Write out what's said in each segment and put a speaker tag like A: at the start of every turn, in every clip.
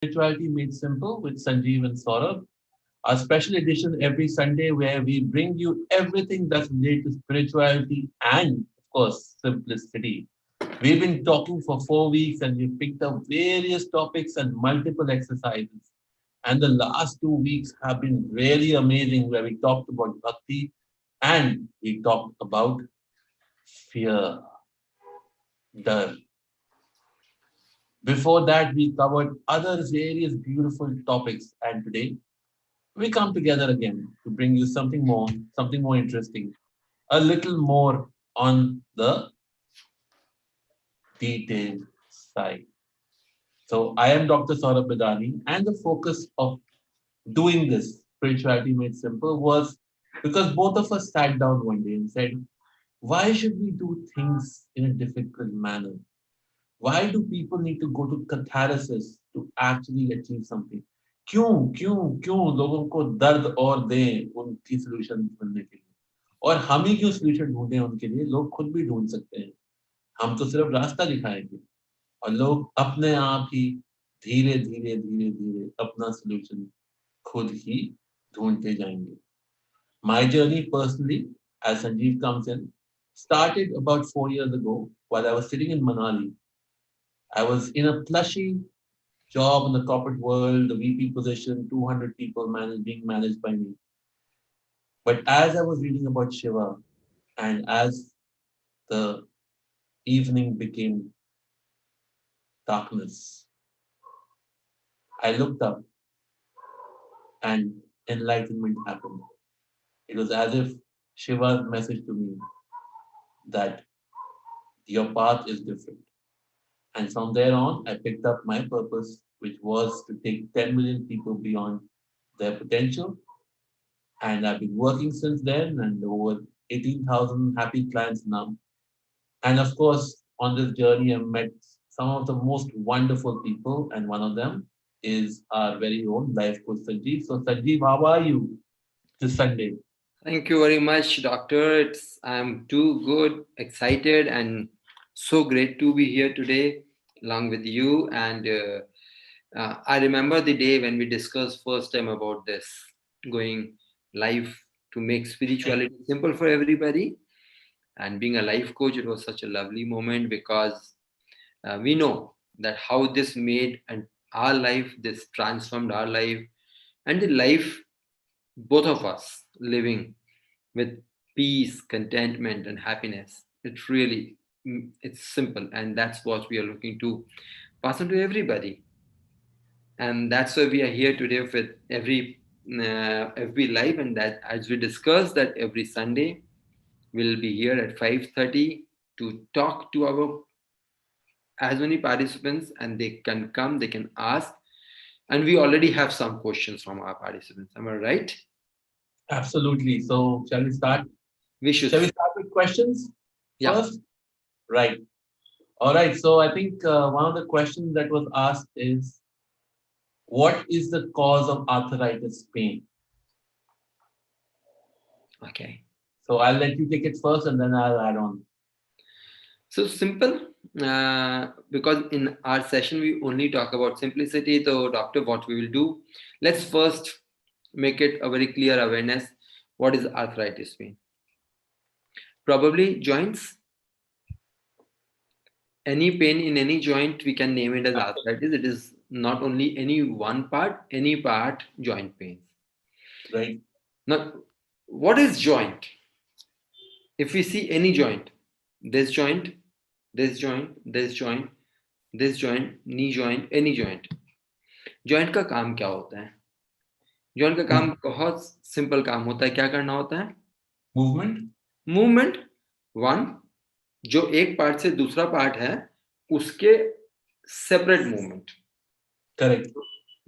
A: Spirituality Made Simple with Sanjeev and Saurabh, our special edition every Sunday where we bring you everything that's related to spirituality and, of course, simplicity. We've been talking for 4 weeks and we've picked up various topics and multiple exercises. And the last 2 weeks have been really amazing where we talked about bhakti and we talked about fear, dar. Before that, we covered other various beautiful topics. And today, we come together again to bring you something more interesting, a little more on the detailed side. So I am Dr. Saurabh Bidani, and the focus of doing this spirituality made simple was because both of us sat down one day and said, why should we do things in a difficult manner? Why do people need to go to catharsis to actually achieve something? क्यों क्यों क्यों लोगों को दर्द और दें उनकी solution ढूंढने के लिए और हम ही क्यों सोल्यूशन ढूंढें उनके लिए लोग खुद भी ढूंढ सकते हैं हम तो सिर्फ रास्ता दिखाएंगे और लोग अपने आप ही धीरे धीरे धीरे धीरे अपना सोल्यूशन खुद ही ढूंढते जाएंगे My journey personally, as Sanjeev comes in, started about 4 years ago while I was sitting in Manali. I was in a plushy job in the corporate world, the VP position, 200 people being managed by me. But as I was reading about Shiva and as the evening became darkness, I looked up and enlightenment happened. It was as if Shiva's message to me that your path is different. And from there on, I picked up my purpose, which was to take 10 million people beyond their potential. And I've been working since then, and over 18,000 happy clients now. And of course, on this journey, I've met some of the most wonderful people, and one of them is our very own life coach Sanjeev. So, Sanjeev, how are you this Sunday?
B: Thank you very much, Doctor. I'm too good, excited, and so great to be here today along with you. And I remember the day when we discussed first time about this going live to make spirituality simple for everybody. And being a life coach, it was such a lovely moment because we know that how this made and our life, this transformed our life, and the life both of us living with peace, contentment, and happiness. It's really it's simple, and that's what we are looking to pass on to everybody. And that's why we are here today with every live, and that as we discussed that every Sunday we'll be here at 5:30 to talk to our as many participants, and they can come, they can ask, and we already have some questions from our participants. Am I right?
A: Absolutely. So, shall we start?
B: We should.
A: Shall we start with questions
B: Yeah.
A: first? Right. All right. So, I think one of the questions that was asked is what is the cause of arthritis pain?
B: Okay.
A: So, I'll let you take it first and then I'll add on.
B: So simple, because in our session we only talk about simplicity. So, doctor, what we will do? Let's first make it a very clear awareness. What is arthritis mean? Probably joints. Any pain in any joint, we can name it as arthritis. It is not only any one part, any part joint pains.
A: Right.
B: Now, what is joint? If we see any joint, this joint, this joint, this joint, this joint, knee joint, any joint. Joint का काम क्या होता है? Joint का काम बहुत simple काम होता है. क्या करना होता है?
A: मूवमेंट.
B: मूवमेंट. वन, जो एक पार्ट से दूसरा पार्ट है उसके separate movement.
A: Correct.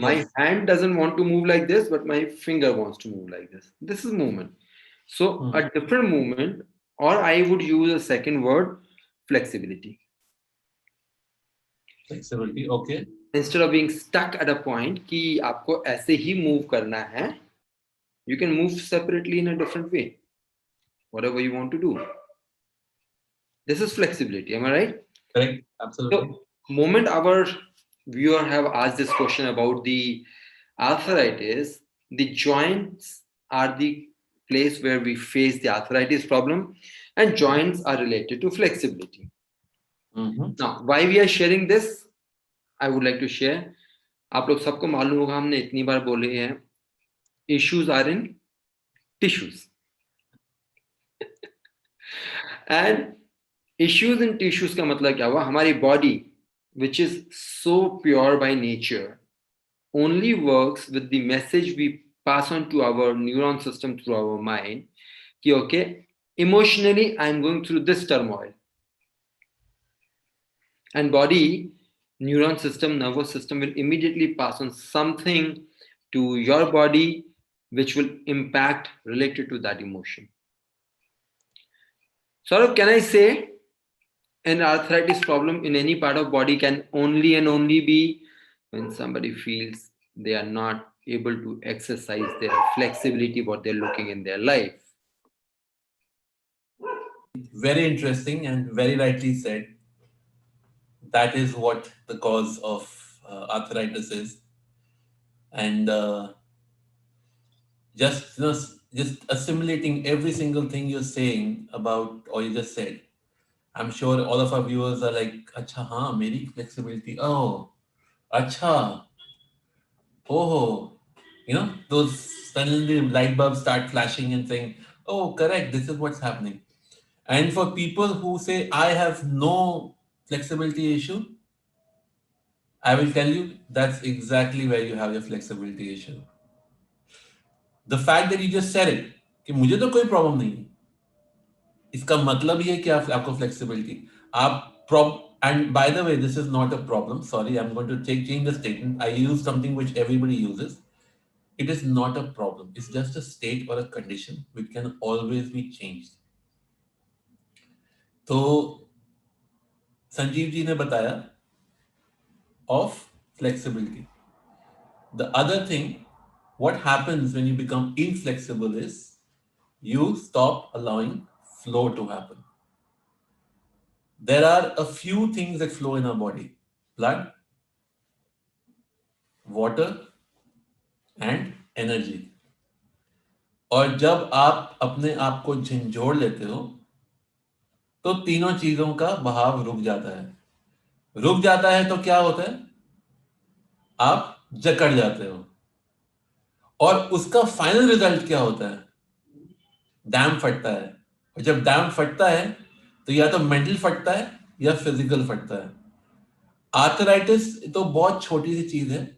B: My hand doesn't want to move like this, but my finger wants to move like this. This is movement. So a different movement, or I would use a second word, flexibility.
A: Flexibility, okay.
B: Instead of being stuck at a point कि आपको ऐसे ही move करना है, you can move separately in a different way, whatever you want to do. This is flexibility. Am I right?
A: Correct. Absolutely.
B: So, moment our viewer have asked this question about the arthritis. The joints are the place where we face the arthritis problem, and joints are related to flexibility. Now, why we are sharing this, I would like to share. आप लोग सबको मालूम होगा, हमने इतनी बार बोले हैं, issues are in tissues. And issues in tissues का मतलब क्या हुआ? हमारी body, which is so pure by nature, only works with the message we pass on to our neuron system through our mind. कि okay, emotionally I'm going through this turmoil. And body, neuron system, nervous system will immediately pass on something to your body which will impact related to that emotion. Saurabh, can I say an arthritis problem in any part of body can only and only be when somebody feels they are not able to exercise their flexibility, what they're looking in their life.
A: Very interesting and very rightly said. That is what the cause of arthritis is. And just just assimilating every single thing you're saying about or you just said, I'm sure all of our viewers are like, "Acha, हाँ, मेरी flexibility. Oh, acha, oh, those suddenly light bulbs start flashing and saying, oh, correct, this is what's happening." And for people who say, I have no flexibility issue, I will tell you that's exactly where you have your flexibility issue. The fact that you just said it, कि मुझे तो कोई problem नहीं है, इसका मतलब ये है कि आपको फ्लेक्सिबिलिटी आप and by the way, this is not a problem. Sorry, I'm going to change the statement. I use something which everybody uses. It is not a problem. It's just a state or a condition which can always be changed. तो संजीव जी ने बताया of flexibility. The other thing, what happens when you become inflexible is you stop allowing flow to happen. There are a few things that flow in our body: blood, water, and energy. और जब आप अपने आप को झंझोड़ लेते हो तो तीनों चीजों का बहाव रुक जाता है। रुक जाता है तो क्या होता है? आप जकड़ जाते हो और उसका फाइनल रिजल्ट क्या होता है? डैम फटता है। और जब डैम फटता है तो या तो मेंटल फटता है या फिजिकल फटता है। आर्थराइटिस तो बहुत छोटी सी चीज है,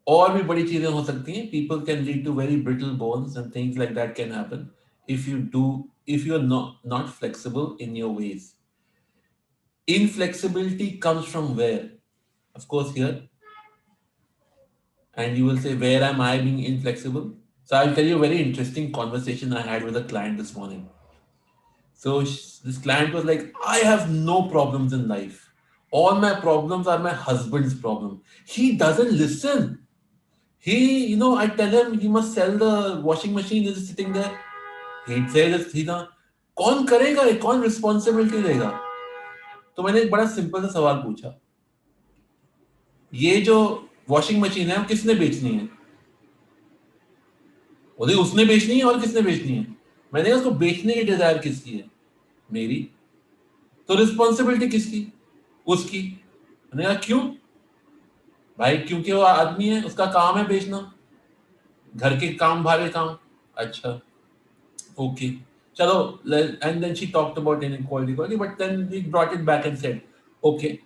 A: और भी बड़ी चीजें हो सकती हैं। People can lead to very brittle bones and things like that can happen if you are not flexible in your ways. Inflexibility comes from where? Of course, here. And you will say, where am I being inflexible? So I'll tell you a very interesting conversation I had with a client this morning. So this client was like, I have no problems in life. All my problems are my husband's problem. He doesn't listen. I tell him he must sell the washing machine. He's sitting there. He'd say this, कौन करेगा ये? कौन responsibility लेगा? तो मैंने एक बड़ा simple सा सवाल पूछा, ये जो वॉशिंग मशीन है वो किसने बेचनी है? बोले उसने बेचनी है। और किसने बेचनी है? मैंने कहा उसको बेचने की डिजायर किसकी है? मेरी। तो रिस्पॉन्सिबिलिटी किसकी? उसकी। मैंने कहा क्यों भाई? क्योंकि वो आदमी है, उसका काम है बेचना, घर के काम भारे काम। अच्छा, ओके, चलो। And then she talked about inequality, but then we brought it back and said, okay,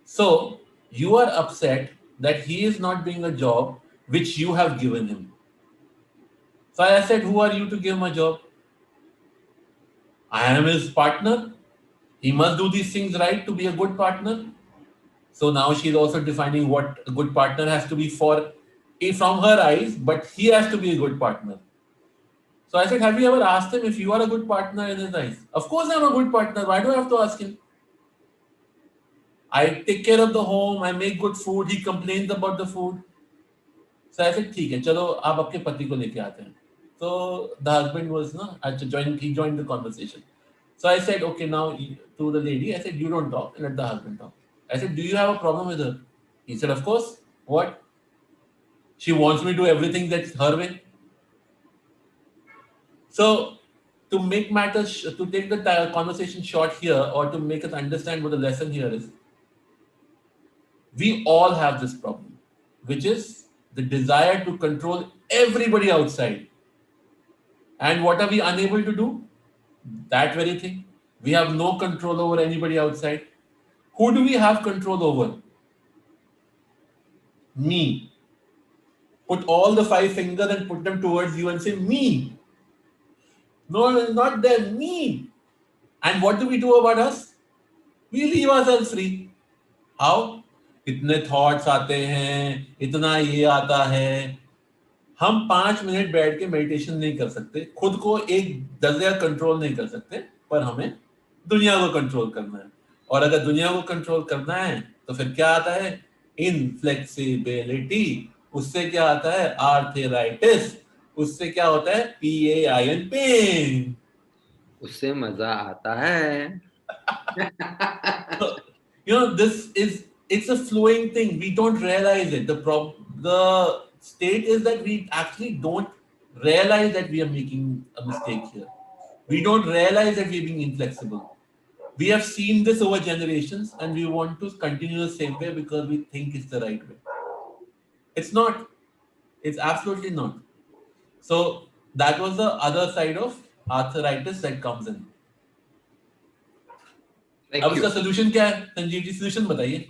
A: so you are upset that he is not doing a job which you have given him. So I said, who are you to give him a job? I am his partner. He must do these things right to be a good partner. So now she's also defining what a good partner has to be from her eyes, but he has to be a good partner. So I said, have you ever asked him if you are a good partner in his eyes? Of course I'm a good partner. Why do I have to ask him? I take care of the home, I make good food, he complains about the food. So I said, ठीक है, चलो आप आपके पति को लेके आते हैं. So the husband was he joined the conversation. So I said, okay, now to the lady, I said, you don't talk, let the husband talk. I said, do you have a problem with her? He said, of course. What? She wants me to do everything that's her way. So, to make matters, to take the conversation short here, or to make us understand what the lesson here is, we all have this problem, which is the desire to control everybody outside. And what are we unable to do? That very thing. We have no control over anybody outside. Who do we have control over? Me. Put all the five fingers and put them towards you and say, me. No, not them, me. And what do we do about us? We leave ourselves free. How? इतने thoughts आते हैं, इतना ये आता है. हम 5 minute बैठ के मेडिटेशन नहीं कर सकते, खुद को एक दर्जा कंट्रोल नहीं कर सकते, पर हमें दुनिया को कंट्रोल करना है. और अगर दुनिया को कंट्रोल करना है तो फिर क्या आता है? इनफ्लेक्सिबिलिटी. उससे क्या आता है? आर्थराइटिस. उससे क्या होता है? PAIN, pain.
B: उससे मजा आता है.
A: It's a flowing thing. We don't realize it. The state is that we actually don't realize that we are making a mistake here. We don't realize that we're being inflexible. We have seen this over generations and we want to continue the same way because we think it's the right way. It's not. It's absolutely not. So that was the other side of arthritis that comes in. अब इसका solution क्या है? Sanjeev ji, solution बताइए.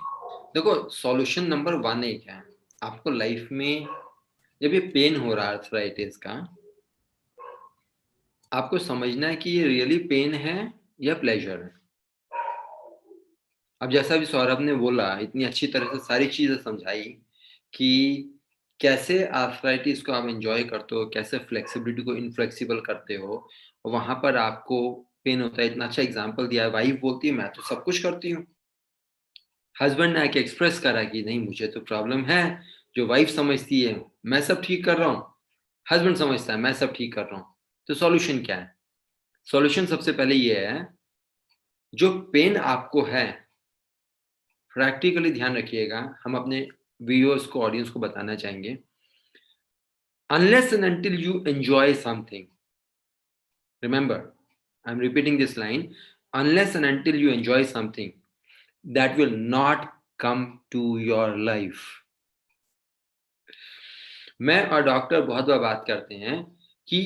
B: देखो, solution number 1 एक है, आपको life में जब ये पेन हो रहा है आर्थराइटिस का, आपको समझना है कि ये रियली पेन है या प्लेजर है. अब जैसा भी सौरभ ने बोला, इतनी अच्छी तरह से सारी चीजें समझाई कि कैसे आर्थराइटिस को आप एंजॉय करते हो, कैसे फ्लेक्सिबिलिटी को इनफ्लेक्सिबल करते हो, वहां पर आपको पेन होता है. इतना अच्छा एग्जांपल दिया है. वाइफ बोलती है मैं तो सब कुछ करती हूँ, हस्बैंड ने आके एक्सप्रेस करा कि नहीं मुझे तो प्रॉब्लम है. जो वाइफ समझती है मैं सब ठीक कर रहा हूँ, हस्बैंड समझता है मैं सब ठीक कर रहा हूँ. तो सॉल्यूशन क्या है? सॉल्यूशन सबसे पहले ये है, जो पेन आपको है, प्रैक्टिकली ध्यान रखिएगा, हम अपने व्यूअर्स को, ऑडियंस को बताना चाहेंगे, unless and until you enjoy something, remember, I'm repeating this line, unless and until you enjoy something, that will not come to your life. मैं और डॉक्टर बहुत बार बात करते हैं कि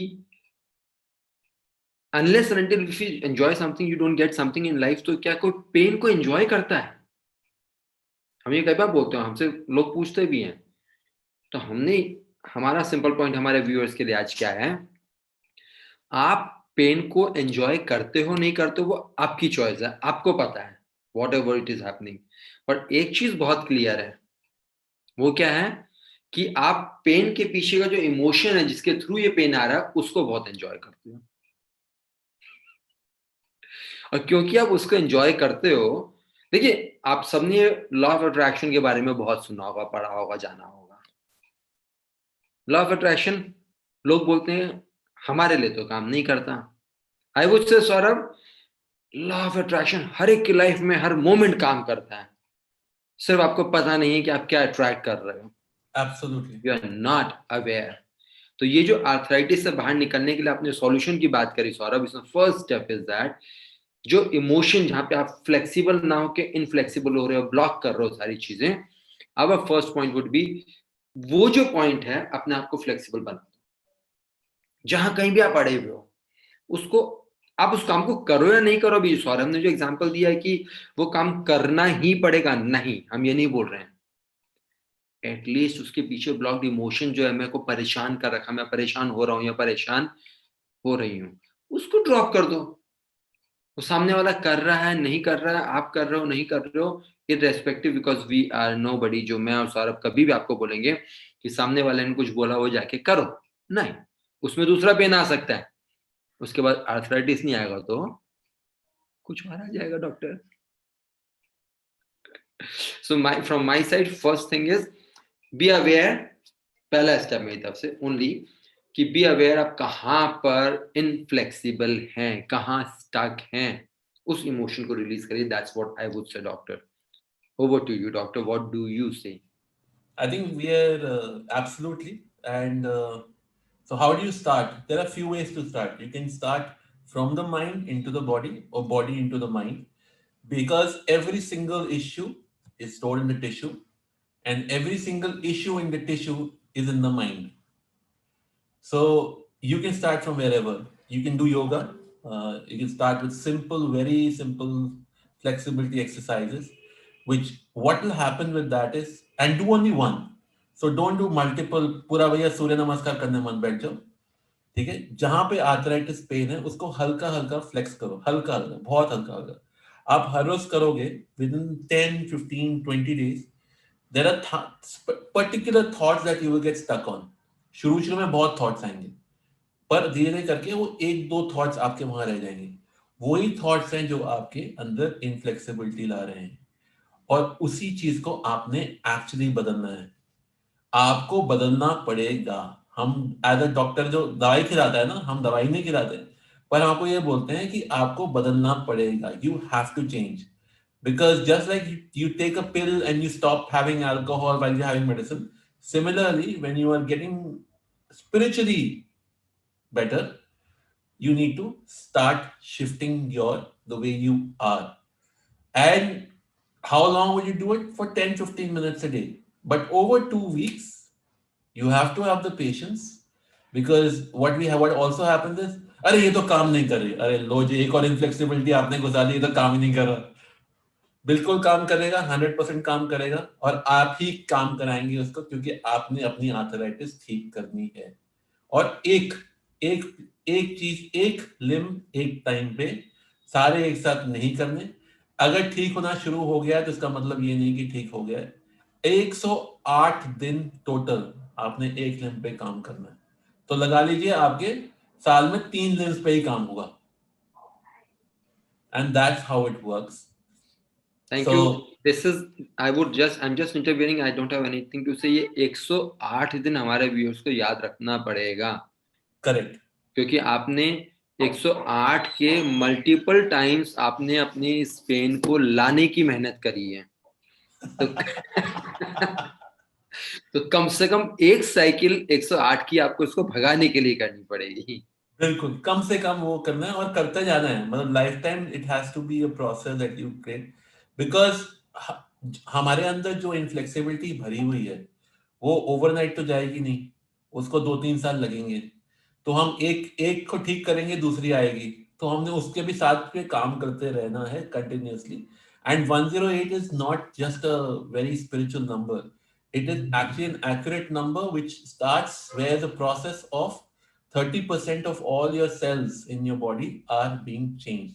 B: unless and until if you enjoy something, you don't get something in life. तो क्या कोई पेन को एंजॉय करता है? हम ये कई बार बोलते हैं, हमसे लोग पूछते भी हैं. तो हमारा सिंपल पॉइंट हमारे व्यूअर्स के लिए आज क्या है, आप पेन को एंजॉय करते हो नहीं करते हो वो आपकी चॉइस है, आपको पता है, what ever it is happening. But एक चीज बहुत क्लियर है, वो क्या है कि आप पेन के पीछे का जो इमोशन है जिसके थ्रू ये पेन आ रहा है उसको बहुत एंजॉय करते हो. और क्योंकि आप उसको एंजॉय करते हो, देखिए आप सबने लॉ ऑफ अट्रैक्शन के बारे में बहुत सुना होगा, पढ़ा होगा, जाना होगा. लॉ ऑफ अट्रैक्शन लोग बोलते हैं हमारे लिए तो काम नहीं करता. I would say Saurabh, law of attraction हर एक की लाइफ में हर मोमेंट काम करता है, सिर्फ आपको पता नहीं है कि आप क्या अट्रैक्ट कर रहे हो.
A: Absolutely.
B: You are not aware. तो ये जो आर्थराइटिस से बाहर निकलने के लिए आपने सॉल्यूशन की बात करी सौरभ, इसमें फर्स्ट स्टेप इज दैट, जो इमोशन जहां पे आप फ्लेक्सिबल ना होके इनफ्लेक्सिबल हो रहे हो, ब्लॉक कर रहे हो सारी चीजें, our first point would be, वो जो पॉइंट है अपने आप को फ्लेक्सिबल बना दो. जहां कहीं भी आप अड़े हुए हो उसको, आप उस काम को करो या नहीं करो. अभी सौरभ ने जो एग्जांपल दिया है कि वो काम करना ही पड़ेगा, नहीं, हम ये नहीं बोल रहे हैं. एटलीस्ट उसके पीछे ब्लॉक्ड इमोशन जो है, मेरे को परेशान कर रखा, मैं परेशान हो रहा हूँ या परेशान हो रही हूँ, उसको ड्रॉप कर दो. वो सामने वाला कर रहा है नहीं कर रहा है, आप कर रहे हो नहीं कर रहे हो, irrespective, because we are nobody. जो मैं और सौरभ कभी भी आपको बोलेंगे कि सामने वाले ने कुछ बोला वो जाके करो, नहीं, उसमें दूसरा पेन आ सकता है, उसके बाद आर्थराइटिस नहीं आएगा तो कुछ और आ जाएगा doctor. So from my side first thing is be aware. पहला स्टेप मेरी तरफ से ओनली कि बी अवेयर आप कहाँ पर इनफ्लेक्सिबल हैं, कहाँ स्टक हैं, उस इमोशन को रिलीज करिए. दैट्स व्हाट आई वुड से doctor. Over to you, doctor. What do you say?
A: I think we are absolutely. And so, how do you start? There are few ways to start. You can start from the mind into the body, or body into the mind, because every single issue is stored in the tissue, and every single issue in the tissue is in the mind. So you can start from wherever. You can do yoga. You can start with simple, very simple flexibility exercises. Which what will happen with that is, and do only one. So don't do multiple. पूरा भैया सूर्य नमस्कार करने मत बैठ जाओ. ठीक है, जहां पे आर्थराइटिस पेन है उसको हल्का हल्का फ्लेक्स करो, हल्का हल्का, बहुत हल्का हल्का. आप हर रोज करोगे, within 10, 15, 20 days, there are particular thoughts that you will get stuck on. शुरू शुरू में बहुत थॉट्स आएंगे, पर धीरे धीरे करके वो एक दो थॉट्स आपके वहां रह जाएंगे. वही थॉट्स हैं जो आपके अंदर इनफ्लेक्सिबिलिटी ला रहे हैं, और उसी चीज को आपने एक्चुअली बदलना है. आपको बदलना पड़ेगा. हम एज अ डॉक्टर जो दवाई खिलाता है ना, हम दवाई नहीं खिलाते, पर आपको ये बोलते हैं कि आपको बदलना पड़ेगा. You have to change. Because just like you take a pill and you stop having alcohol while you're having medicine, similarly, when you are getting spiritually better, you need to start shifting the way you are. And how long will you do it? For 10, 15 minutes a day. But over 2 weeks, you have to have the patience, because what also happens is, अरे ये तो काम नहीं कर रही, अरे लो जी एक और इनफ्लेक्सिबिलिटी आपने घुसा दी, ये तो काम ही नहीं कर रहा. बिल्कुल काम करेगा, 100% काम करेगा, और आप ही काम कराएंगे उसको, क्योंकि आपने अपनी आर्थराइटिस ठीक करनी है. और एक एक एक चीज, एक लिम, एक टाइम पे, सारे एक साथ नहीं करने. अगर ठीक होना शुरू हो गया तो इसका मतलब ये नहीं कि ठीक हो गया है. 108 दिन टोटल आपने एक लिम पे काम करना है. तो लगा लीजिए आपके साल में 3 लिम्स पे ही काम होगा. And that's how it works.
B: Thank
A: so
B: you. This is, I'm just intervening. I don't have anything to say. ये 108 दिन हमारे व्यूअर्स को याद रखना पड़ेगा.
A: करेक्ट.
B: क्योंकि आपने 108 के मल्टीपल टाइम्स आपने अपनी इस पेन को लाने की मेहनत करी है. तो तो कम से कम एक साइकिल 108 की आपको इसको भगाने के लिए करनी पड़ेगी.
A: बिल्कुल, कम से कम वो करना है और करते जाना है. मतलब life time it has to be a process that you create. Because हमारे अंदर जो इनफ्लेक्सिबिलिटी भरी हुई है, वो ओवरनाइट तो जाएगी नहीं. उसको 2-3 साल लगेंगे. तो हम एक एक को ठीक करेंगे, दूसरी आएगी. तो हमने उसके भी साथ पे काम करते रहना है continuously. And 108 is not just a very spiritual number. It is actually an accurate number which starts where the process of 30% of all your cells in your body are being changed.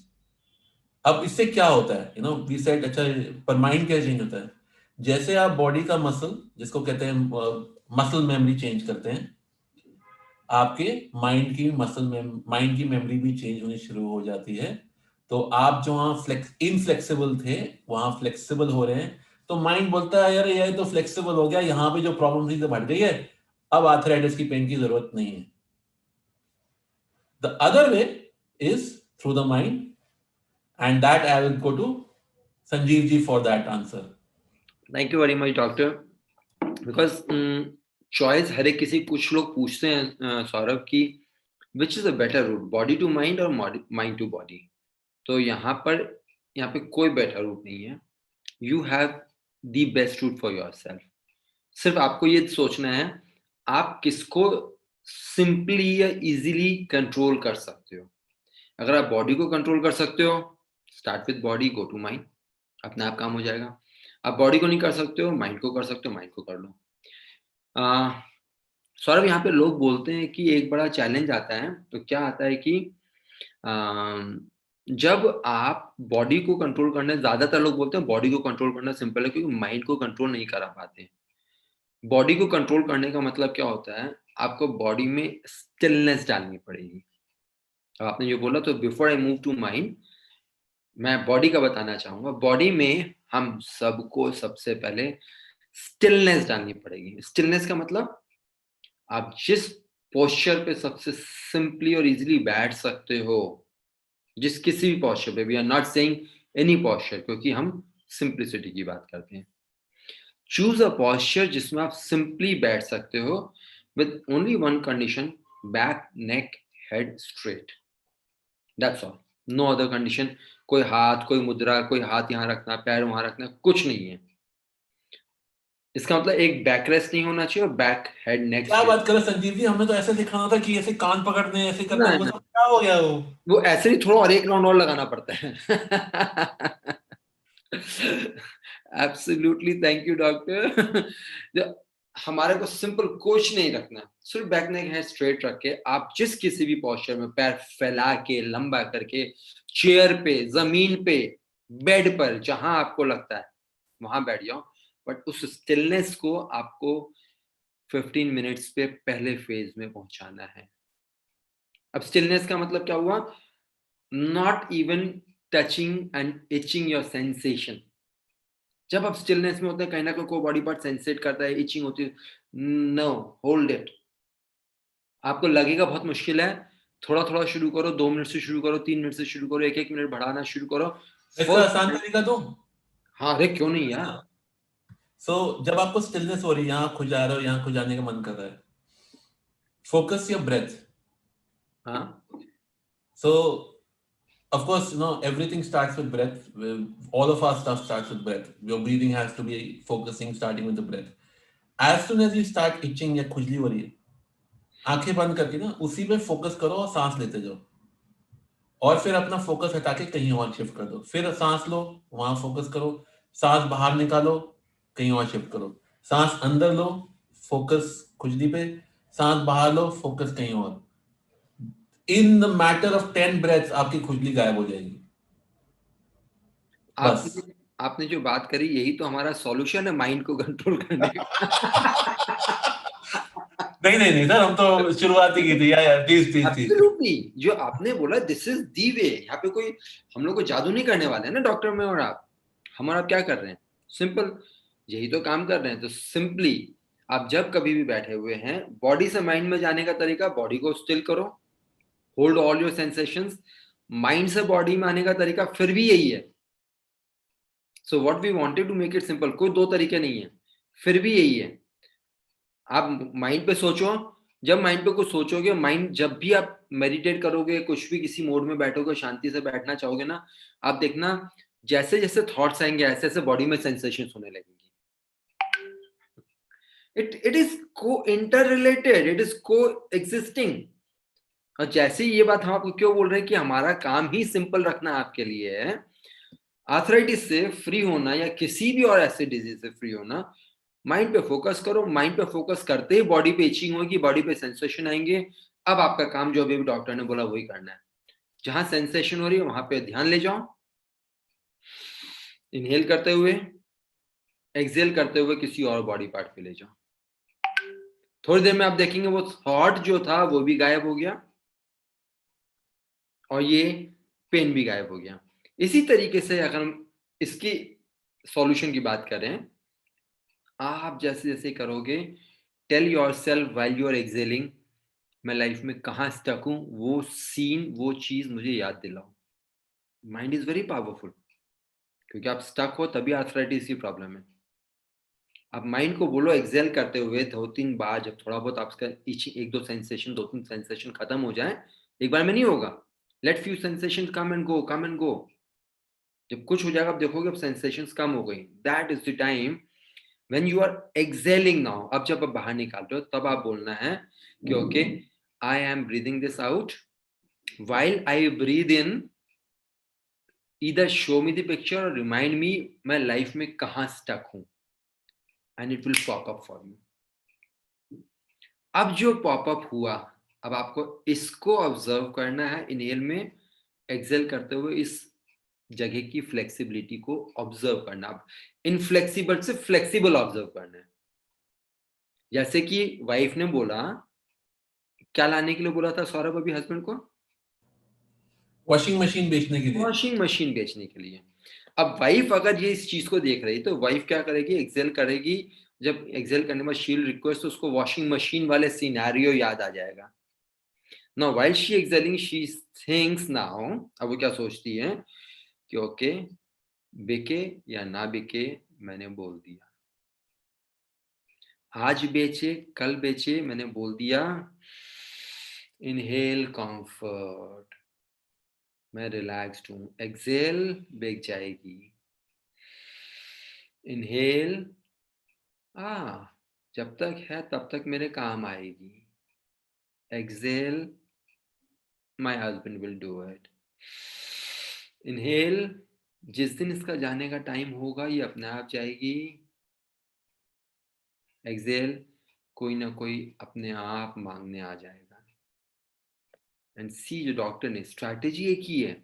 A: अब इससे क्या होता है, we said, अच्छा पर mind क्या change होता है? जैसे आप बॉडी का मसल, जिसको कहते हैं मसल मेमोरी, चेंज करते हैं, आपके माइंड की मेमोरी भी चेंज होनी शुरू हो जाती है. तो आप जो वहां इनफ्लेक्सिबल थे, वहां फ्लेक्सिबल हो रहे हैं. तो माइंड बोलता है यार ये तो फ्लेक्सिबल हो गया, यहाँ पे जो प्रॉब्लम थी तो बढ़ गई है, अब आर्थराइटिस की पेन की जरूरत नहीं है. The other way is through the mind, and that I will go to Sanjeev ji for that answer.
B: Thank you very much, doctor. Because choice हर एक किसी, कुछ लोग पूछते हैं सौरभ की which is a better route, body to mind और mind to body. तो यहाँ पे कोई बेटर रूट नहीं है. You have the best route for your yourself आपको ये सोचना है आप किसको सिंपली या इजीली कंट्रोल कर सकते हो. अगर आप बॉडी को कंट्रोल कर सकते हो, start with body, go to mind, अपने आप काम हो जाएगा. आप बॉडी को नहीं कर सकते हो, माइंड को कर सकते हो, माइंड को कर लो. सौरभ, यहाँ पे लोग बोलते हैं कि एक बड़ा चैलेंज आता है. तो क्या आता है कि जब आप बॉडी को कंट्रोल करना, ज्यादातर लोग बोलते हैं बॉडी को कंट्रोल करना सिंपल है क्योंकि माइंड को कंट्रोल नहीं करा पाते. बॉडी को कंट्रोल करने का मतलब क्या होता है, आपको बॉडी में स्टिलनेस डालनी पड़ेगी. अब आपने जो बोला, तो before I move to mind, मैं बॉडी का बताना चाहूंगा. बॉडी में हम सबको सबसे पहले स्टिलनेस डालनी पड़ेगी. स्टिलनेस का मतलब आप जिस पोस्चर पे सबसे सिंपली और इजीली बैठ सकते हो, जिस किसी भी पोस्चर पे, we are not saying any posture, क्योंकि हम सिंप्लिसिटी की बात करते हैं। चूज अ पॉस्चर जिसमें आप सिंपली बैठ सकते हो with only one condition, back neck head straight, that's all, no other condition. कोई हाथ, कोई मुद्रा, कोई हाथ यहाँ रखना, पैर वहां रखना, कुछ नहीं है। इसका मतलब एक बैक रेस्ट नहीं होना चाहिए और बैक हेड नेक
A: क्या
B: स्ट्रेट।
A: बात कर रहे संजीव जी, हमें तो ऐसे दिखाना था कि ऐसे कान पकड़ने ऐसे करना,
B: ना
A: वो
B: ना,
A: सब क्या हो गया
B: वो ऐसे ही थोड़ा और एक राउंड और लगाना पड़ता है। Absolutely, thank you doctor. हमारे को सिंपल कुछ नहीं रखना, सिर्फ बैक नेक हेड स्ट्रेट रख के आप जिस किसी भी पोस्चर में पैर फैला के लंबा करके, चेयर पे, जमीन पे, बेड पर, जहां आपको लगता है वहां बैठ जाओ। बट उस स्टिलनेस को आपको 15 मिनट्स पे पहले फेज में पहुंचाना है। अब स्टिलनेस का मतलब क्या हुआ? Not even touching and itching your sensation. जब आप स्टिलनेस में होते हैं, कहीं ना कहीं कोई बॉडी पार्ट सेंसेट करता है, इचिंग होती है, नो, होल्ड इट। आपको लगेगा बहुत मुश्किल है, थोड़ा थोड़ा शुरू करो, 2 मिनट से शुरू करो, 3 मिनट से शुरू करो, 1-1 मिनट बढ़ाना शुरू करो।
A: इसका आसान तरीका तो
B: हाँ, अरे क्यों नहीं यार।
A: जब आपको स्टिलनेस हो रही है, यहाँ खुजा रहे हो, यहाँ खुजाने का मन कर रहा है, फोकस योर ब्रेथ।
B: हाँ,
A: So, of course, everything starts with breath. All of our stuff starts with breath. Your breathing has to be focusing, starting with the breath. As soon as you start itching या खुजली हो रही है, आंखें बंद करके ना उसी पे फोकस करो और सांस लेते जाओ, और फिर अपना फोकस हटा के कहीं और शिफ्ट कर दो। फिर सांस लो, वहां फोकस करो, सांस बाहर निकालो, कहीं और शिफ्ट करो, सांस अंदर लो, फोकस खुजली पे, सांस बाहर लो, फोकस कहीं और। In the matter of 10 breaths आपकी खुजली गायब हो जाएगी। बस।
B: आपने आपने जो बात करी, यही तो हमारा सॉल्यूशन है माइंड को कंट्रोल करने का।
A: नहीं नहीं नहीं सर, हम तो शुरुआत ही की थी यार, प्लीज प्लीज प्लीज।
B: एब्सोल्युटली, जो आपने बोला दिस इज दी वे। यहाँ पे कोई हम लोग को जादू नहीं करने वाले हैं ना डॉक्टर में और आप। हम और आप क्या कर रहे हैं? सिंपल यही तो काम कर रहे हैं। तो सिंपली आप जब कभी भी बैठे हुए हैं, बॉडी से माइंड में जाने का तरीका, बॉडी को स्टिल करो, hold all your sensations. Mind से बॉडी में आने का तरीका फिर भी यही है। So what we wanted to make it simple, कोई दो तरीके नहीं है, फिर भी यही है। आप माइंड पे सोचो, जब माइंड पे कुछ सोचोगे, माइंड जब भी आप मेडिटेट करोगे, कुछ भी किसी मोड में बैठोगे, शांति से बैठना चाहोगे ना, आप देखना जैसे जैसे थॉट्स आएंगे, ऐसे ऐसे बॉडी में सेंसेशंस होने लगेंगी। इट इज को इंटर रिलेटेड, इट इज को एग्जिस्टिंग। और जैसे ही ये बात हम आपको क्यों बोल रहे हैं कि हमारा काम ही सिंपल रखना आपके लिए है, आर्थराइटिस से फ्री होना या किसी भी और ऐसे डिजीज से फ्री होना, माइंड पे फोकस करो। माइंड पे फोकस करते ही बॉडी पे इचिंग होगी, बॉडी पे सेंसेशन आएंगे। अब आपका काम जो अभी डॉक्टर ने बोला वही करना है। जहां सेंसेशन हो रही है वहां पे ध्यान ले जाओ, इनहेल करते हुए, एक्सहेल करते हुए किसी और बॉडी पार्ट पे ले जाओ। थोड़ी देर में आप देखेंगे वो थॉट जो था वो भी गायब हो गया और ये पेन भी गायब हो गया। इसी तरीके से अगर हम इसकी सॉल्यूशन की बात करें, आप जैसे जैसे करोगे, tell yourself while you are exhaling, मैं लाइफ में कहाँ स्टक हूं, वो सीन, वो चीज मुझे याद दिलाओ। माइंड इज वेरी पावरफुल, क्योंकि आप स्टक हो तभी आर्थराइटिस की प्रॉब्लम है। आप माइंड को बोलो एक्सेल करते हुए 2-3 बार, जब थोड़ा बहुत आपका एक दो सेंसेशन, 2-3 सेंसेशन खत्म हो जाए, एक बार में नहीं होगा, let few sensation come and go, come and go. जब कुछ हो जाएगा आप देखोगे अब सेंसेशंस कम हो गई, that is the time when you are exhaling now. अब जब आप बाहर निकाल रहे हो तब आप बोलना है कि okay, I am breathing this out, while I breathe in, either show me the picture और रिमाइंड मी मैं लाइफ में कहां स्टक हूं, and it will pop up for you. अब जो पॉपअप हुआ, अब आपको इसको ऑब्जर्व करना है, इनहेल में, एक्सेल करते हुए इस जगह की फ्लेक्सिबिलिटी को ऑब्जर्व करना। अब इनफ्लेक्सिबल से फ्लेक्सिबल ऑब्जर्व करना है। जैसे कि वाइफ ने बोला, क्या लाने के लिए बोला था सौरभ अभी हस्बैंड को?
A: वॉशिंग मशीन बेचने के लिए।
B: वॉशिंग मशीन बेचने के लिए। अब वाइफ अगर ये इस चीज को देख रही, तो वाइफ क्या करेगी? एक्सेल करेगी। जब एक्सेल करने के बाद शील रिक्वेस्ट, तो उसको वॉशिंग मशीन वाले सिनेरियो याद आ जाएगा। Now while she exhaling, she thinks now, अब वो क्या सोचती है कि ओके, बिके या ना बिके, मैंने बोल दिया। आज बेचे कल बेचे, मैंने बोल दिया। इनहेल कंफर्ट, मैं रिलैक्स्ड हूं। एक्सेल, बिक जाएगी। इनहेल, जब तक है तब तक मेरे काम आएगी। Exhale, my husband will do it. Inhale, जिस दिन इसका जाने का टाइम होगा ये अपने आप जाएगी। एक्सेल, कोई ना कोई अपने आप मांगने आ जाएगा। एंड सी, जो डॉक्टर ने स्ट्रैटेजी एक ही है,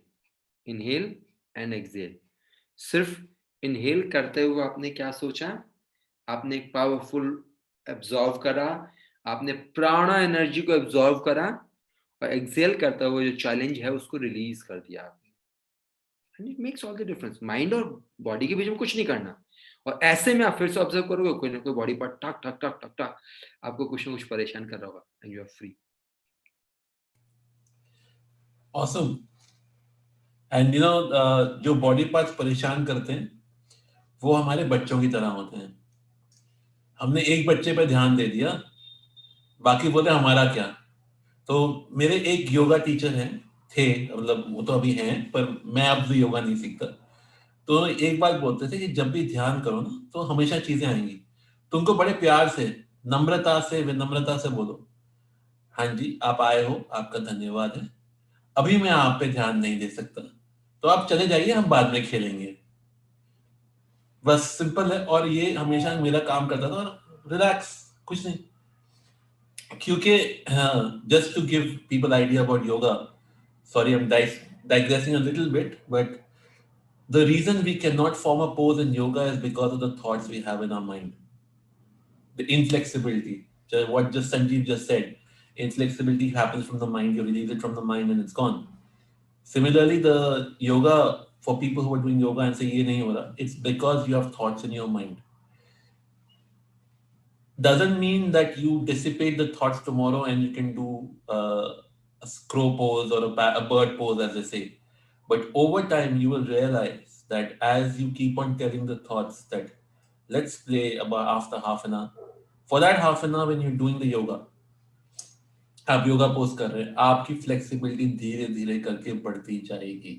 B: इनहेल एंड एक्सेल। सिर्फ इनहेल करते हुए आपने क्या सोचा? आपने एक पावरफुल एब्जॉर्व करा, आपने प्राणा एनर्जी को एब्जॉर्व करा, और एक्सेल करते हुए जो चैलेंज है उसको रिलीज कर दिया आपने। And it makes all the difference. Mind और बॉडी के बीच में कुछ नहीं करना, और ऐसे में आप फिर से ऑब्जर्व करोगे कोई ना कोई बॉडी पार्ट टक टक टक टक टक आपको कुछ ना कुछ परेशान कर रहा होगा, and you are free.
A: Awesome. And you know, जो बॉडी पार्ट्स परेशान करते हैं वो हमारे बच्चों की तरह होते हैं। हमने एक बच्चे पे ध्यान दे दिया, बाकी बोले हमारा क्या। तो मेरे एक योगा टीचर हैं, थे, मतलब वो तो अभी हैं, पर मैं अब भी योगा नहीं सीखता। तो एक बात बोलते थे कि जब भी ध्यान करो ना तो हमेशा चीजें आएंगी, तुमको बड़े प्यार से, नम्रता से, विनम्रता से बोलो, हाँ जी आप आए हो, आपका धन्यवाद है, अभी मैं आप पे ध्यान नहीं दे सकता, तो आप चले जाइए, हम बाद में खेलेंगे। बस सिंपल है, और ये हमेशा मेरा काम करता था। और रिलैक्स, कुछ नहीं। क्योंकि just to give people idea about yoga, sorry I'm digressing a little bit, but the reason we cannot form a pose in yoga is because of the thoughts we have in our mind, the inflexibility. What just Sanjeev just said, inflexibility happens from the mind, you release it from the mind and it's gone. Similarly, the yoga, for people who are doing yoga and say ye nahi ho raha, it's because you have thoughts in your mind. Doesn't mean that you dissipate the thoughts tomorrow and you can do a crow pose or a bird pose, as they say. But over time, you will realize that as you keep on telling the thoughts that let's play about after half an hour, for that half an hour when you're doing the yoga, आप yoga pose कर रहे हैं, आपकी flexibility धीरे धीरे करके बढ़ती जाएगी।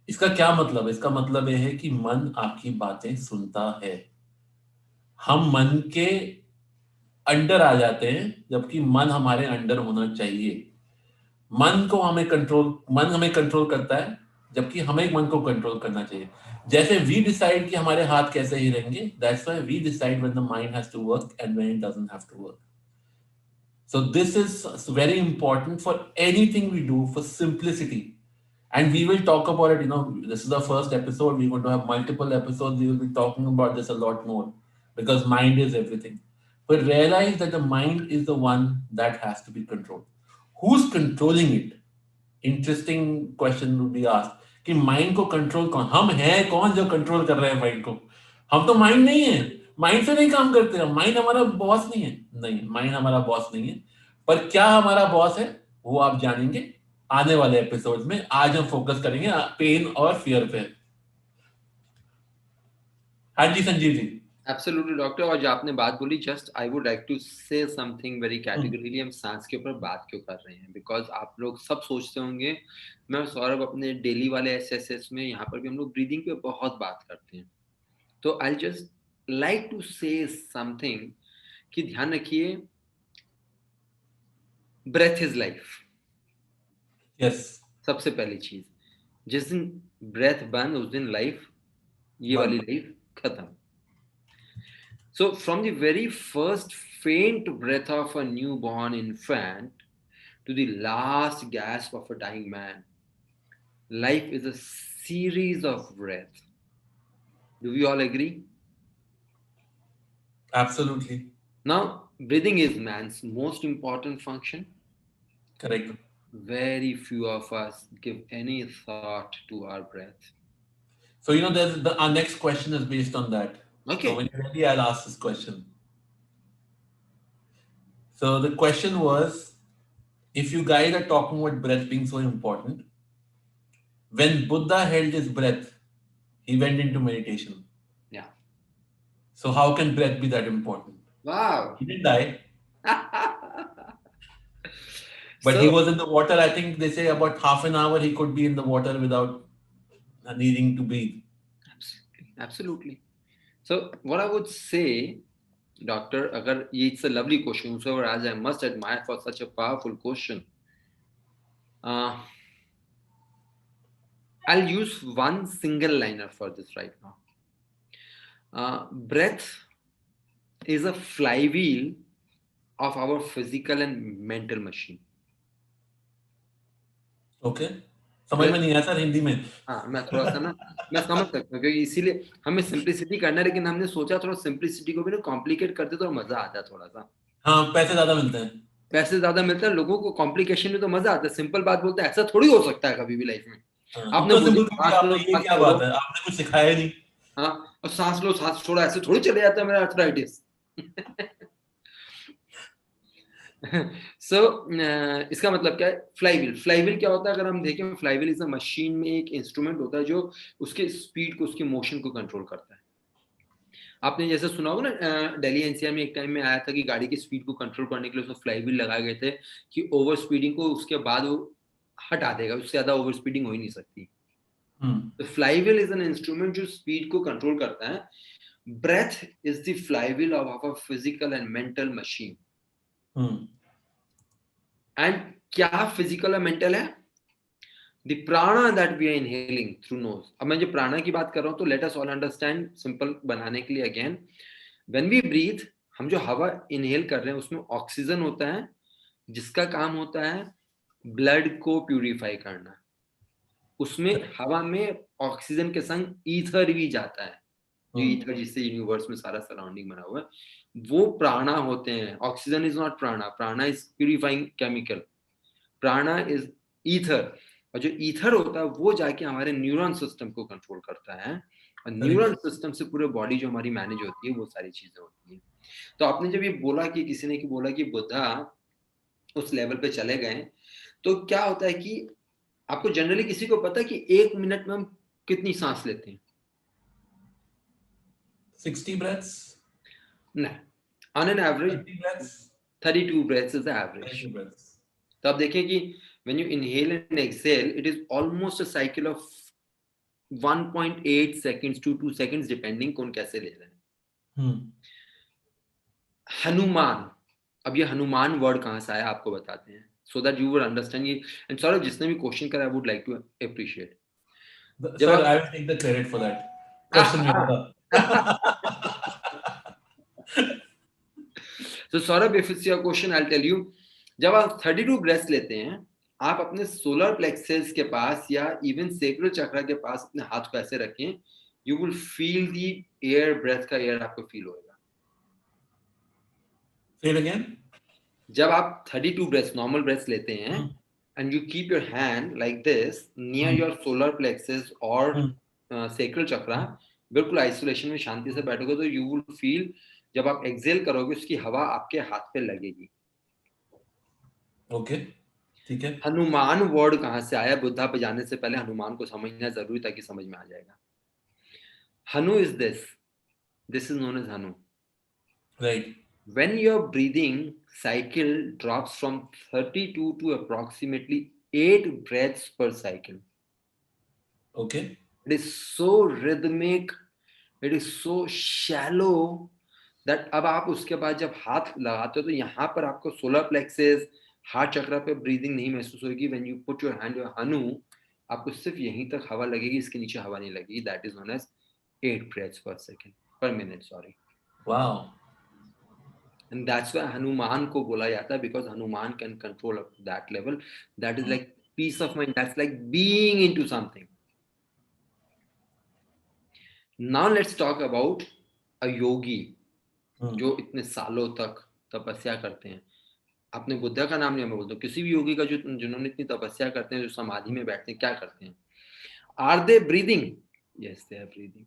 A: इसका क्या मतलब है? इसका मतलब यह है कि मन आपकी बातें सुनता है। हम मन के अंडर आ जाते हैं, जबकि मन हमारे अंडर होना चाहिए। मन हमें कंट्रोल करता है, जबकि हमें मन को कंट्रोल करना चाहिए। जैसे वी डिसाइड कि हमारे हाथ कैसे ही रहेंगे, that's why we decide when the mind has to work and when it doesn't have to work. So this is very important for anything we do, for simplicity. And we will talk about it. This is the first episode. We're going to have multiple episodes. We will be talking about this a lot more, because mind is everything. But realize that the mind is the one that has to be controlled. Who's controlling it? Interesting question would be asked कि mind को control कौन, हम हैं कौन जो control कर रहे हैं माइंड को? हम तो माइंड नहीं है, माइंड से नहीं काम करते हैं, माइंड हमारा बॉस नहीं है। नहीं, माइंड हमारा बॉस नहीं है। पर क्या हमारा बॉस है वो आप जानेंगे आने वाले एपिसोड्स में। आज हम फोकस करेंगे पेन और फियर पे। हाँ जी संजीव जी।
B: एब्सोल्युटली डॉक्टर, और जो आपने बात बोली, just I would like to say something very categorically. हम सांस के ऊपर बात क्यों कर रहे हैं? बिकॉज आप लोग सब सोचते होंगे, मैं और सौरभ अपने डेली वाले एसएसएस में यहाँ पर भी हम लोग ब्रीदिंग पे बहुत बात करते हैं। तो I just like to say something कि ध्यान रखिए, ब्रेथ इज लाइफ।
A: यस।
B: सबसे पहली चीज, जिस दिन ब्रेथ बंद उस दिन लाइफ, ये वाली लाइफ खत्म। So, from the very first faint breath of a newborn infant to the last gasp of a dying man, life is a series of breaths. Do we all agree?
A: Absolutely.
B: Now, breathing is man's most important function.
A: Correct.
B: Very few of us give any thought to our breath.
A: So our next question is based on that.
B: Okay.
A: So when you're ready, I'll ask this question. So the question was, if you guys are talking about breath being so important, when Buddha held his breath, He went into meditation.
B: Yeah.
A: So how can breath be that important?
B: Wow.
A: He didn't die, but he
B: So
A: was in the water. I think they say about half an hour he could be in the water without needing to breathe.
B: absolutely. So what I would say, Doctor, agar it's a lovely question. So as I must admire for such a powerful question. Uh, I'll use one single liner for this right now. Breath is a flywheel of our physical and mental machine.
A: Okay, समझ में नहीं आया sir Hindi में.
B: हाँ, मैं थोड़ा सा ना मैं समझ सकता हूँ क्योंकि इसीलिए हमें सिंप्लिसिटी करना है, लेकिन हमने सोचा थोड़ा सिंप्लिसिटी को भी ना कॉम्प्लिकेट करते तो मजा आता है थोड़ा सा.
A: हाँ, पैसे ज्यादा मिलते हैं.
B: पैसे ज्यादा मिलते हैं, लोगों को कॉम्प्लिकेशन में तो मजा आता है. सिंपल बात बोलते हैं, ऐसा थोड़ी हो सकता है कभी भी लाइफ में. आपने
A: इतना
B: बोली
A: सिंपल पूछिए आपने, ये
B: सांस
A: क्या
B: छोड़ो.
A: बात है, आपने कुछ सिखाया ही नहीं.
B: हाँ, और सांस लो सांस छोड़ो, ऐसे थोड़ी चले जाता है मेरा अर्थराइटिस. सो इसका मतलब क्या है? फ्लाईव्हील. फ्लाईव्हील क्या होता है? अगर हम देखें, फ्लाईव्हील इज अ मशीन में एक इंस्ट्रूमेंट होता है जो उसके स्पीड को, उसकी मोशन को कंट्रोल करता है. आपने जैसे सुना होगा ना, दिल्ली एनसीआर में एक टाइम में आया था कि गाड़ी की स्पीड को कंट्रोल करने के लिए उसमें फ्लाईव्हील लगाए गए थे कि ओवर स्पीडिंग को उसके बाद वो हटा देगा, उससे ज्यादा ओवर स्पीडिंग हो ही नहीं सकती. तो फ्लाईव्हील इज एन इंस्ट्रूमेंट जो स्पीड को कंट्रोल करता है. Breath is the flywheel of our physical and mental machine. And क्या फिजिकल और मेंटल है? The prana that we are inhaling through nose. अब मैं जो प्राणा की बात कर रहा हूं तो let us all understand, simple बनाने के लिए अगेन, व्हेन वी ब्रीथ, हम जो हवा इनहेल कर रहे हैं उसमें ऑक्सीजन होता है जिसका काम होता है ब्लड को प्यूरिफाई करना. उसमें हवा में ऑक्सीजन के संग ईथर भी जाता है, जो ईथर जिससे यूनिवर्स में सारा सराउंडिंग बना हुआ है, वो प्राणा होते हैं. ऑक्सीजन इज नॉट प्राणा. प्राणा इज प्यूरिफाइंग केमिकल. प्राणा इज ईथर. और जो ईथर होता है वो जाके हमारे न्यूरॉन सिस्टम को कंट्रोल करता है, और न्यूरॉन सिस्टम से पूरे बॉडी जो हमारी मैनेज होती है वो सारी चीजें होती है. तो आपने जब ये बोला कि किसी ने बोला कि बुद्धा उस लेवल पे चले गए, तो क्या होता है कि आपको जनरली किसी को पता है कि 1 मिनट में हम कितनी सांस लेते हैं?
A: 60 breaths.
B: नहीं, on an average
A: 30 breaths.
B: 32 breaths is the average.
A: 32 breaths.
B: तो आप देखिए कि when you inhale and exhale, it is almost a cycle of 1.8 seconds to 2 seconds depending कौन कैसे ले रहे हैं. हनुमान. अब ये हनुमान वर्ड कहाँ से आया आपको बताते हैं, so that you would understand ये. And सौरभ, जिसने भी क्वेश्चन करा, I would like to appreciate.
A: Sir, I will take the credit for that. Question मेरा था.
B: So Saurabh, if it's your question, I'll tell you. जब आप 32 ब्रेथ्स लेते हैं, आप अपने सोलर प्लेक्सस के पास या इवन सेक्रल चक्र के पास अपने हाथ को ऐसे रखें, you will feel the air, breath का एयर आपको फील होगा.
A: Say it again.
B: जब आप 32 ब्रेथ्स, नॉर्मल ब्रेथ्स लेते हैं, and you keep your hand like this near your solar plexus or sacral chakra, बिल्कुल आइसोलेशन में शांति से बैठोगे तो you will feel, जब आप एक्सहेल करोगे उसकी हवा आपके हाथ पे लगेगी.
A: ओके, ठीक है.
B: हनुमान वर्ड कहाँ से आया? बुद्धा पे जाने से पहले हनुमान को समझना जरूरी था कि समझ में आ जाएगा. हनु is this is known as हनु.
A: Right.
B: When your breathing cycle drops from 32 to approximately 8 breaths per cycle.
A: Okay.
B: It is so rhythmic, it is so shallow that अब आप उसके बाद जब हाथ लगाते हो तो यहाँ पर आपको सोलर प्लेक्सेस, हार्ट चक्र पे ब्रीदिंग नहीं महसूस होगी. When you put your hand your हनु, आपको सिर्फ यहीं तक हवा लगेगी, इसके नीचे हवा नहीं लगेगी. That is known as 8 breaths per second, per minute, sorry.
A: Wow.
B: And that's why Hanuman को बोला जाता है, because Hanuman can control up to that level. That is like peace of mind. That's like being into something. Now let's talk about a yogi जो इतने सालों तक तपस्या करते हैं. आपने बुद्धा का नाम नहीं, मैं बोलता हूँ किसी भी योगी का जो जिन्होंने इतनी तपस्या करते हैं, जो समाधि में बैठते हैं, क्या करते हैं? Are they breathing? Yes, they are breathing.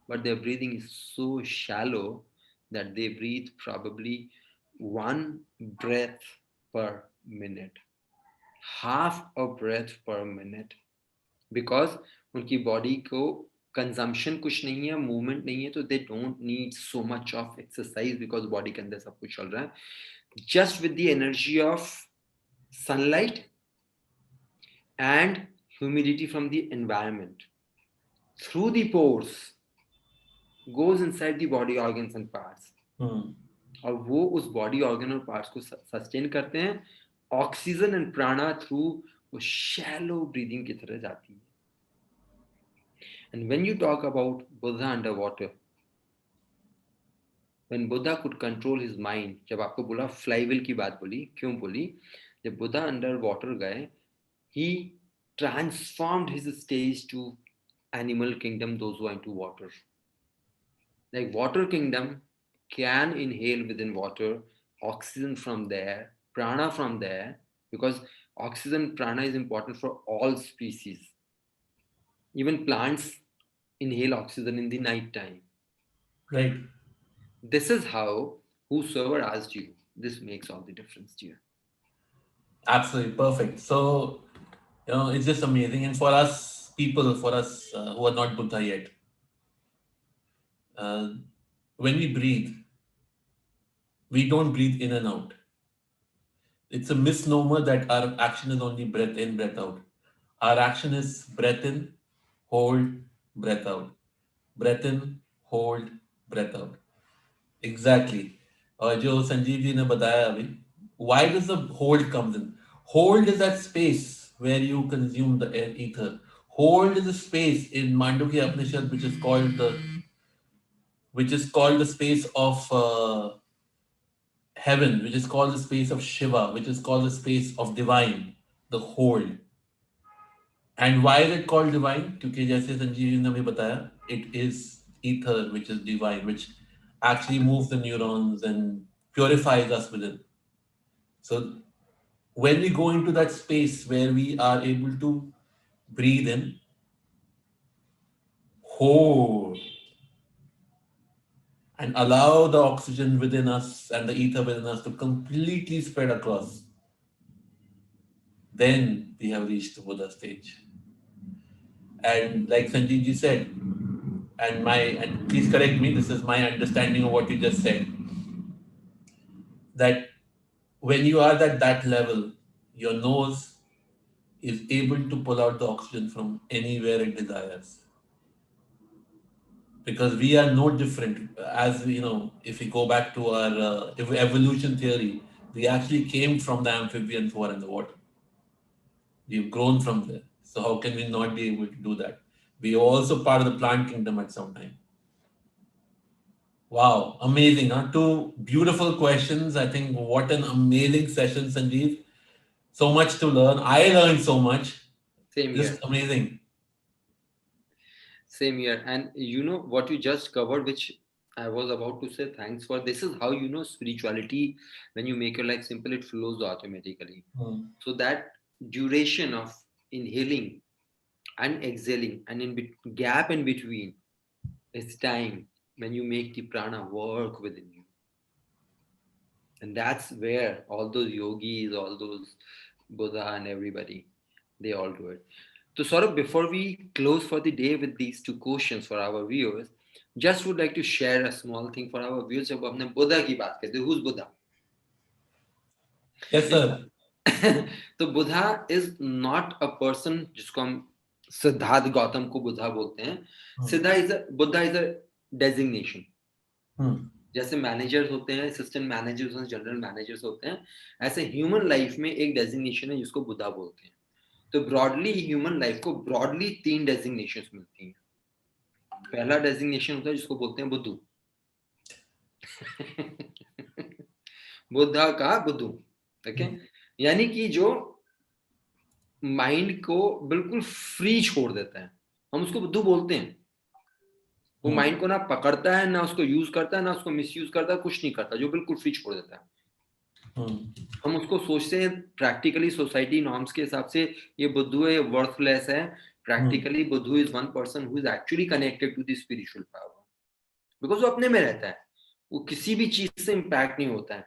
B: But their breathing is so shallow that they breathe probably 1 breath per minute, half a breath per minute, because उनकी बॉडी को कंजम्पशन कुछ नहीं है, मूवमेंट नहीं है, तो they don't need so much of exercise because body के अंदर सब कुछ चल रहा है। Just with the energy of sunlight and humidity from the environment through the pores goes inside the body organs and parts और वो उस बॉडी ऑर्गन और पार्ट्स को सस्टेन करते हैं। ऑक्सीजन एंड प्राणा थ्रू वो शैलो ब्रीदिंग की तरह जाती है। And when you talk about Buddha under water, when Buddha could control his mind, जब आपको बोला फ्लाईव्हील की बात बोली, क्यों बोली? जब बुद्धा अंडर वाटर गए, he transformed his stage to animal kingdom, those who are into water. Like water kingdom can inhale within water oxygen from there, prana from there, because oxygen prana is important for all species. Even plants inhale oxygen in the night time.
A: Right.
B: This is how whosoever asked you, this makes all the difference to you.
A: Absolutely perfect. So, it's just amazing. And for us people, for us who are not Buddha yet, when we breathe, we don't breathe in and out. It's a misnomer that our action is only breath in, breath out. Our action is breath in, hold, breath out. Breath in, hold, breath out. Exactly. और जो संजीव जी ने बताया अभी, why does the hold comes in? Hold is that space where you consume the air, ether. Hold is a space in Mandukya Upanishad which is called the space of heaven, which is called the space of Shiva, which is called the space of divine, the hold. And why is it called divine? क्योंकि जैसे संजीव जी ने अभी बताया, it is ether which is divine, which actually moves the neurons and purifies us within. So when we go into that space where we are able to breathe in, hold, and allow the oxygen within us and the ether within us to completely spread across, then we have reached the Buddha stage. And like Sanjeev ji said, and please correct me, this is my understanding of what you just said, that when you are at that level, your nose is able to pull out the oxygen from anywhere it desires. Because we are no different. As you know, if we go back to our evolution theory, we actually came from the amphibians who are in the water. We've grown from there. So how can we not be able to do that? We are also part of the plant kingdom at some time. Wow, amazing, huh? Two beautiful questions. I think what an amazing session, Sanjeev. So much to learn. I learned so much.
B: Same here.
A: Just amazing.
B: Same here. And you know what you just covered, which I was about to say thanks for. This is how you know spirituality, when you make your life simple, it flows automatically. So that duration of inhaling and exhaling and gap in between is time when you make the prana work within you. And that's where all those yogis, all those Buddha and everybody, they all do it. So Saurabh, before we close for the day with these two questions for our viewers, just would like to share a small thing for our viewers. जब हमने बुद्धा की बात करते हैं, who's Buddha?
A: Yes, sir.
B: तो Buddha is not a person जिसको हम सिद्धार्थ गौतम को बुद्धा बोलते हैं। Buddha is a designation. जैसे मैनेजर्स होते हैं, असिस्टेंट मैनेजर्स और जनरल मैनेजर्स होते हैं, ऐसे ह्यूमन लाइफ में एक डेजिग्नेशन है जिसको बुद्धा बोलते हैं। तो ब्रॉडली ह्यूमन लाइफ को ब्रॉडली 3 डेजिग्नेशंस मिलती हैं। पहला डेजिग्नेशन होता है जिसको बोलते हैं बुद्धू। बुद्धा का बुद्धू, ओके, यानी कि जो माइंड को बिल्कुल फ्री छोड़ देता है, हम उसको बुद्धू बोलते हैं। वो माइंड को ना पकड़ता है, ना उसको यूज करता है, ना उसको मिसयूज करता है, कुछ नहीं करता, जो बिल्कुल फ्री छोड़ देता है। हम उसको सोचते हैं प्रैक्टिकली सोसाइटी नॉर्म्स के हिसाब से ये बुद्धू है, वर्थलेस है। Practically Buddha is one person who is actually connected to the spiritual power, because वो अपने में रहता है, वो किसी भी चीज से इम्पैक्ट नहीं होता है।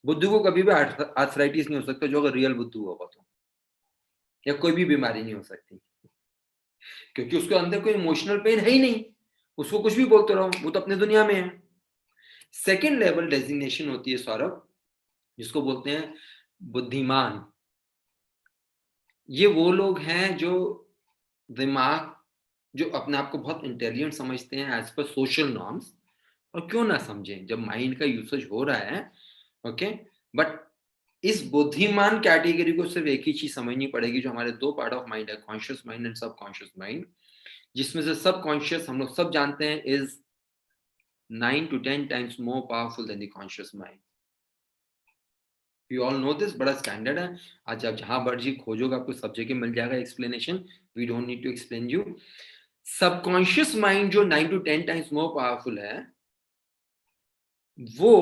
B: बुद्धू को कभी भी आर्थराइटिस नहीं हो सकता, जो अगर रियल बुद्धू होगा तो, या कोई भी बीमारी नहीं हो सकती। क्योंकि उसके अंदर कोई इमोशनल पेन है ही नहीं, उसको कुछ भी बोलते रहो, वो तो अपने दुनिया में है। सेकेंड लेवल डेजिग्नेशन होती है सौरभ, जिसको बोलते हैं बुद्धिमान। ये वो लोग हैं जो दिमाग, जो अपने आप को बहुत इंटेलिजेंट समझते हैं एज पर सोशल नॉर्म्स, और क्यों ना समझें जब माइंड का यूसेज हो रहा है, ओके। बट इस बुद्धिमान कैटेगरी को सिर्फ एक ही चीज समझनी पड़ेगी, जो हमारे दो पार्ट ऑफ माइंड है, conscious mind and subconscious mind, जिसमें से सबकॉन्शियस हम लोग सब जानते हैं is 9 to 10 times more powerful than the conscious mind. You all know this, बड़ा स्टैंडर्ड है। आज आप जहां मर्जी खोजोगे आपको सब जगह मिल जाएगा explanation, we don't need to explain you. Subconscious mind जो 9 to 10 times मोर पावरफुल है, वो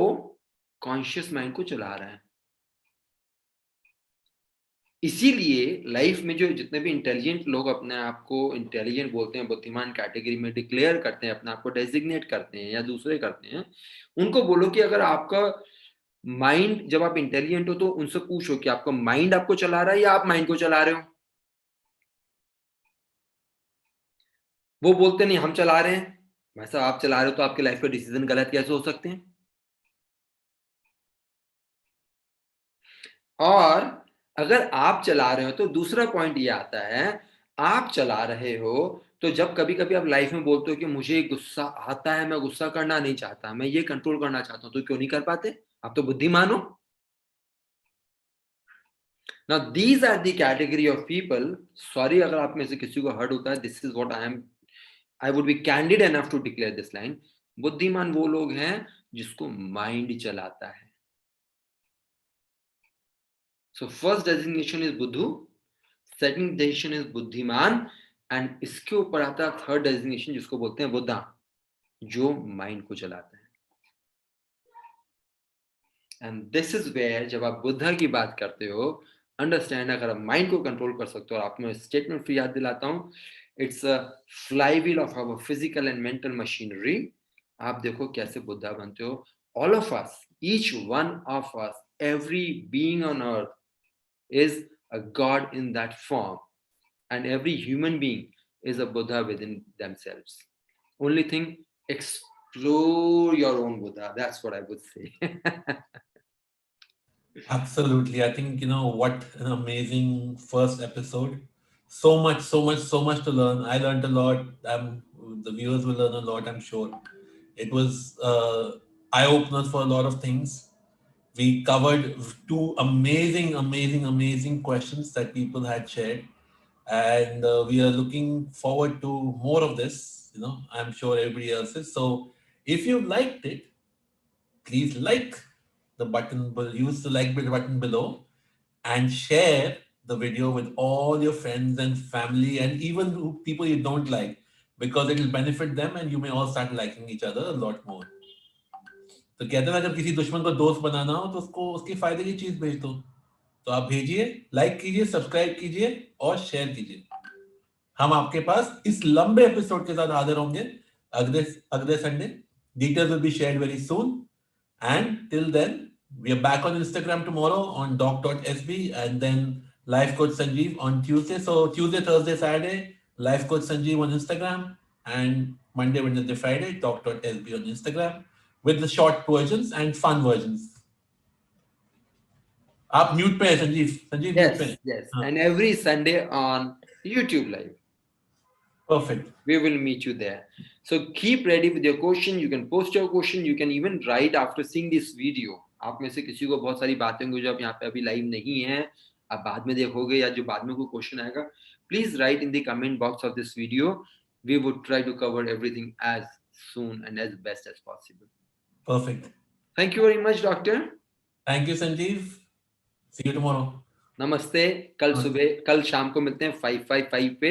B: कॉन्शियस माइंड को चला रहा है। इसीलिए लाइफ में जो जितने भी इंटेलिजेंट लोग अपने आप को इंटेलिजेंट बोलते हैं, बुद्धिमान कैटेगरी में डिक्लेयर करते हैं, अपने आप को डेजिग्नेट करते हैं या दूसरे करते हैं, उनको बोलो कि अगर आपका माइंड, जब आप इंटेलिजेंट हो तो उनसे पूछो कि आपका माइंड आपको चला रहा है या आप माइंड को चला रहे हो। वो बोलते नहीं हम चला रहे हैं। वैसा आप चला रहे हो तो आपके लाइफ के डिसीजन गलत कैसे हो सकते हैं? और अगर आप चला रहे हो तो दूसरा पॉइंट ये आता है, आप चला रहे हो तो जब कभी कभी आप लाइफ में बोलते हो कि मुझे गुस्सा आता है, मैं गुस्सा करना नहीं चाहता, मैं ये कंट्रोल करना चाहता हूं, तो क्यों नहीं कर पाते? आप तो बुद्धिमान हो। Now these are the category of people, sorry अगर आप में से किसी को हर्ट होता है, this is what I would be candid enough to declare this line, बुद्धिमान वो लोग हैं जिसको माइंड चलाता है। So first designation is बुद्धू, second designation is बुद्धिमान, and इसके ऊपर आता है थर्ड डेजिग्नेशन जिसको बोलते हैं बुद्धा, जो माइंड को चलाता है। एंड दिस इज वेयर जब आप बुद्धा की बात करते हो, अंडरस्टैंड, अगर आप माइंड को कंट्रोल कर सकते हो, और आपको मैं स्टेटमेंट फिर याद दिलाता हूँ, it's a flywheel of our physical and mental machinery. आप देखो कैसे बुद्धा बनते हो। All of us, each one of us, every being on earth is a god in that form, and every human being is a Buddha within themselves. Only thing, explore your own Buddha. That's what I would say.
A: Absolutely. I think, what an amazing first episode. So much, so much, so much to learn. I learned a lot. The viewers will learn a lot, I'm sure. It was eye openers for a lot of things. We covered two amazing, amazing, amazing questions that people had shared. And we are looking forward to more of this. I'm sure everybody else is. So if you liked it, please like the button, use the like button below, and share the video with all your friends and family, and even people you don't like, because it will benefit them and you may all start liking each other a lot more. तो कहते हैं अगर किसी दुश्मन को दोस्त बनाना हो तो उसको उसके फायदे की चीज भेज दो। तो आप भेजिए, लाइक कीजिए, सब्सक्राइब कीजिए और शेयर कीजिए। हम आपके पास इस लंबे एपिसोड के साथ हाजिर होंगे अगले अगले Sunday. Details will be shared very soon, and till then we are back on Instagram tomorrow on doc.sb, and then Life Coach Sanjeev on Tuesday. So Tuesday, Thursday, Saturday, Life Coach Sanjeev on Instagram, and Monday, Wednesday, Friday, doc.sb on Instagram with the short versions and fun versions. आप mute पे है Sanjeev mute पे है।
B: Yes. And every Sunday on YouTube Live.
A: Perfect.
B: We will meet you there. So keep ready with your question. You can post your question. You can even write after seeing this video. आप में से किसी को बहुत सारी बातें होंगी जो आप यहाँ पे अभी लाइव नहीं है, आप बाद में देखोगे, या जो बाद में कोई क्वेश्चन आएगा, please right in the comment box of this video. We would try to cover everything as soon and as best as possible.
A: Perfect.
B: Thank you very much, doctor.
A: Thank you, Sanjeev. See you tomorrow.
B: नमस्ते. कल शाम को मिलते हैं 5:55 पे.